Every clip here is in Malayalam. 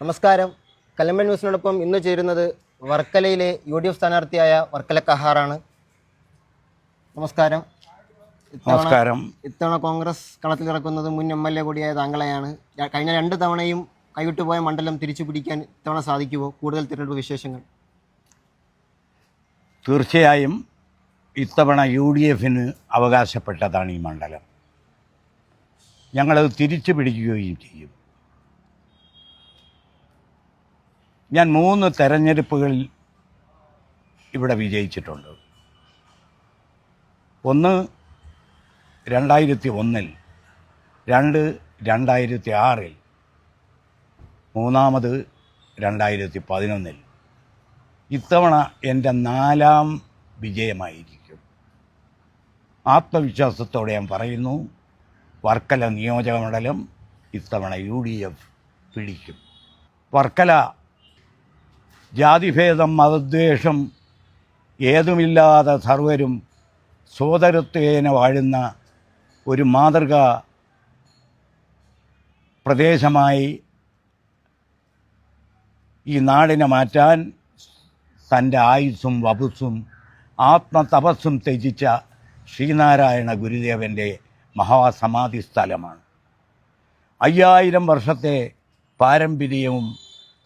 നമസ്കാരം. കലമ്പൻ ന്യൂസിനോടൊപ്പം ഇന്ന് ചേരുന്നത് വർക്കലയിലെ UDF സ്ഥാനാർത്ഥിയായ വർക്കല കഹാറാണ്. നമസ്കാരം. നമസ്കാരം. ഇത്തവണ കോൺഗ്രസ് കളത്തിൽ ഇറക്കുന്നത് മുൻ MLA കൂടിയായ താങ്കളെയാണ്. കഴിഞ്ഞ 2 തവണയും കൈവിട്ടുപോയ മണ്ഡലം തിരിച്ചു പിടിക്കാൻ ഇത്തവണ സാധിക്കുമോ? കൂടുതൽ തിരഞ്ഞെടുപ്പ് വിശേഷങ്ങൾ. തീർച്ചയായും ഇത്തവണ UDF അവകാശപ്പെട്ടതാണ് ഈ മണ്ഡലം. ഞങ്ങളത് തിരിച്ചു പിടിക്കുകയും ചെയ്യും. ഞാൻ 3 തെരഞ്ഞെടുപ്പുകളിൽ ഇവിടെ വിജയിച്ചിട്ടുണ്ട്. ഒന്ന് 2001, 2 2006, മൂന്നാമത് 2011. ഇത്തവണ എൻ്റെ 4ാം വിജയമായിരിക്കും. ആത്മവിശ്വാസത്തോടെ ഞാൻ പറയുന്നു, വർക്കല നിയോജക മണ്ഡലം ഇത്തവണ UDF പിടിക്കും. വർക്കല ജാതിഭേദം മതദ്വേഷം ഏതുമില്ലാതെ സർവരും സോദരത്വേന വാഴുന്ന ഒരു മാതൃകാ പ്രദേശമായി ഈ നാടിനെ മാറ്റാൻ തൻ്റെ ആയുസ്സും വപുസ്സും ആത്മതപസ്സും ത്യജിച്ച ശ്രീനാരായണ ഗുരുദേവൻ്റെ മഹാസമാധി സ്ഥലമാണ്. 5000 വർഷത്തെ പാരമ്പര്യവും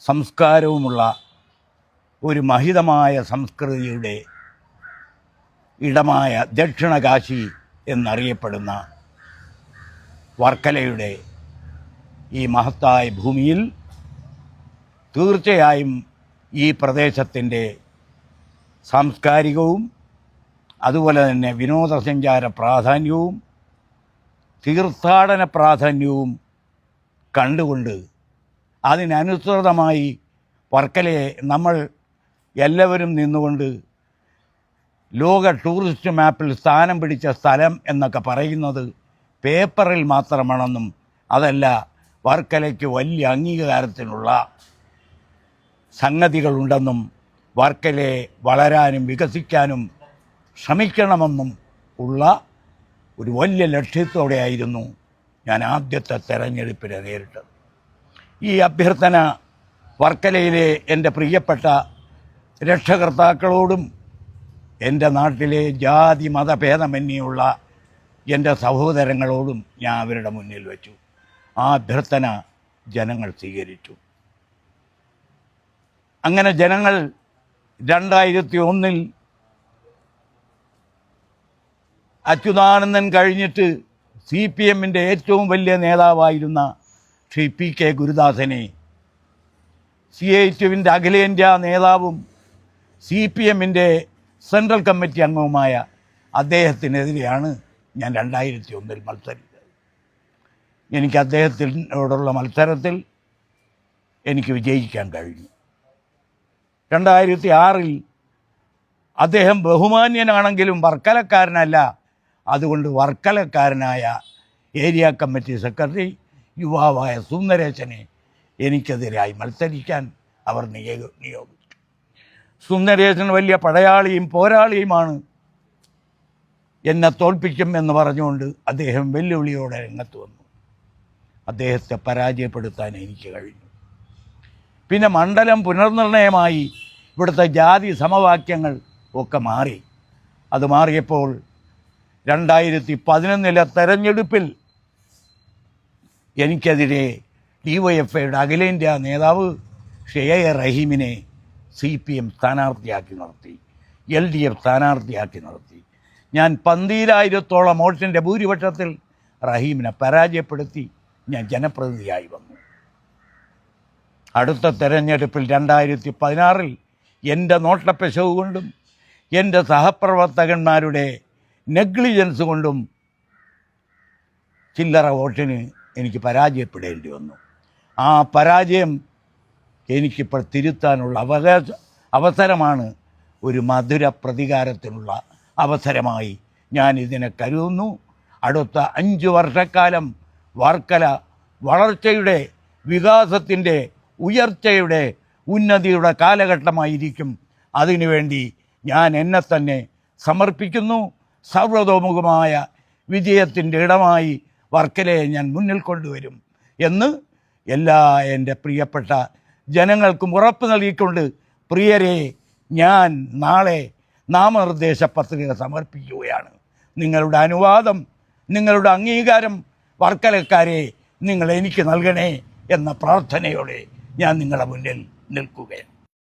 സംസ്കാരവുമുള്ള ഒരു മഹിതമായ സംസ്കൃതിയുടെ ഇടമായ ദക്ഷിണകാശി എന്നറിയപ്പെടുന്ന വർക്കലയുടെ ഈ മഹത്തായ ഭൂമിയിൽ തീർച്ചയായും ഈ പ്രദേശത്തിൻ്റെ സാംസ്കാരികവും അതുപോലെ തന്നെ വിനോദസഞ്ചാര പ്രാധാന്യവും തീർത്ഥാടന പ്രാധാന്യവും കണ്ടുകൊണ്ട് അതിനനുസൃതമായി വർക്കലയെ നമ്മൾ എല്ലാവരും നിന്നുകൊണ്ട് ലോക ടൂറിസ്റ്റ് മാപ്പിൽ സ്ഥാനം പിടിച്ച സ്ഥലം എന്നൊക്കെ പറയുന്നത് പേപ്പറിൽ മാത്രമാണെന്നും അതല്ല, വർക്കലയ്ക്ക് വലിയ അംഗീകാരത്തിനുള്ള സംഗതികളുണ്ടെന്നും വർക്കലയെ വളരാനും വികസിക്കാനും ശ്രമിക്കണമെന്നും ഉള്ള ഒരു വലിയ ലക്ഷ്യത്തോടെയായിരുന്നു ഞാൻ ആദ്യത്തെ തെരഞ്ഞെടുപ്പിനെ നേരിട്ടത്. ഈ അഭ്യർത്ഥന വർക്കലയിലെ എൻ്റെ പ്രിയപ്പെട്ട രക്ഷകർത്താക്കളോടും എൻ്റെ നാട്ടിലെ ജാതി മതഭേദമന്യുള്ള എൻ്റെ സഹോദരങ്ങളോടും ഞാൻ അവരുടെ മുന്നിൽ വെച്ചു. ആ അഭ്യർത്ഥന ജനങ്ങൾ സ്വീകരിച്ചു. അങ്ങനെ ജനങ്ങൾ 2001 അച്യുതാനന്ദൻ കഴിഞ്ഞിട്ട് CPMൻ്റെ ഏറ്റവും വലിയ നേതാവായിരുന്ന ശ്രീ PK ഗുരുദാസനെ CITUവിൻ്റെ അഖിലേന്ത്യാ നേതാവും CPMൻ്റെ സെൻട്രൽ കമ്മിറ്റി അംഗവുമായ അദ്ദേഹത്തിനെതിരെയാണ് ഞാൻ 2001 മത്സരിച്ചത്. എനിക്ക് അദ്ദേഹത്തിനോടുള്ള മത്സരത്തിൽ എനിക്ക് വിജയിക്കാൻ കഴിഞ്ഞു. 2006 അദ്ദേഹം ബഹുമാന്യനാണെങ്കിലും വർക്കലക്കാരനല്ല. അതുകൊണ്ട് വർക്കലക്കാരനായ ഏരിയ കമ്മിറ്റി സെക്രട്ടറി യുവാവായ സുന്ദരേശനെ എനിക്കെതിരായി മത്സരിക്കാൻ അവർ നിയോഗിച്ചു. സുന്ദരേശൻ വലിയ പടയാളിയും പോരാളിയുമാണ്, എന്നെ തോൽപ്പിക്കും എന്ന് പറഞ്ഞുകൊണ്ട് അദ്ദേഹം വെല്ലുവിളിയോടെ രംഗത്ത് വന്നു. അദ്ദേഹത്തെ പരാജയപ്പെടുത്താൻ എനിക്ക് കഴിഞ്ഞു. പിന്നെ മണ്ഡലം പുനർനിർണയമായി ഇവിടുത്തെ ജാതി സമവാക്യങ്ങൾ ഒക്കെ മാറി. അത് മാറിയപ്പോൾ 2011 തെരഞ്ഞെടുപ്പിൽ എനിക്കെതിരെ DYFIയുടെ അഖിലേന്ത്യാ നേതാവ് ഷെയ്ഖ് റഹീമിനെ CPM സ്ഥാനാർത്ഥിയാക്കി നിർത്തി, LDF സ്ഥാനാർത്ഥിയാക്കി നിർത്തി. ഞാൻ 12,000-ഓളം വോട്ടിൻ്റെ ഭൂരിപക്ഷത്തിൽ റഹീമിനെ പരാജയപ്പെടുത്തി ഞാൻ ജനപ്രതിനിധിയായി വന്നു. അടുത്ത തെരഞ്ഞെടുപ്പിൽ 2016 എൻ്റെ നോട്ടപ്പിശവ് കൊണ്ടും എൻ്റെ സഹപ്രവർത്തകന്മാരുടെ നെഗ്ലിജൻസ് കൊണ്ടും ചില്ലറ വോട്ടിന് എനിക്ക് പരാജയപ്പെടേണ്ടി വന്നു. ആ പരാജയം എനിക്കിപ്പോൾ തിരുത്താനുള്ള അവസരമാണ്, ഒരു മധുര പ്രതികാരത്തിനുള്ള അവസരമായി ഞാൻ ഇതിനെ കരുതുന്നു. അടുത്ത 5 വർഷക്കാലം വർക്കല വളർച്ചയുടെ, വികാസത്തിൻ്റെ, ഉയർച്ചയുടെ, ഉന്നതിയുടെ കാലഘട്ടമായിരിക്കും. അതിനുവേണ്ടി ഞാൻ എന്നെ തന്നെ സമർപ്പിക്കുന്നു. സർവതോമുഖമായ വിജയത്തിൻ്റെ ഇടമായി വർക്കലയെ ഞാൻ മുന്നിൽ കൊണ്ടുവരും എന്ന് എല്ലാ എൻ്റെ പ്രിയപ്പെട്ട ജനങ്ങൾക്കും ഉറപ്പ് നൽകിക്കൊണ്ട് പ്രിയരെ, ഞാൻ നാളെ നാമനിർദ്ദേശ പത്രിക സമർപ്പിക്കുകയാണ്. നിങ്ങളുടെ അനുവാദം, നിങ്ങളുടെ അംഗീകാരം വർക്കലക്കാരെ നിങ്ങൾ എനിക്ക് നൽകണേ എന്ന പ്രാർത്ഥനയോടെ ഞാൻ നിങ്ങളുടെ മുന്നിൽ നിൽക്കുകയാണ്.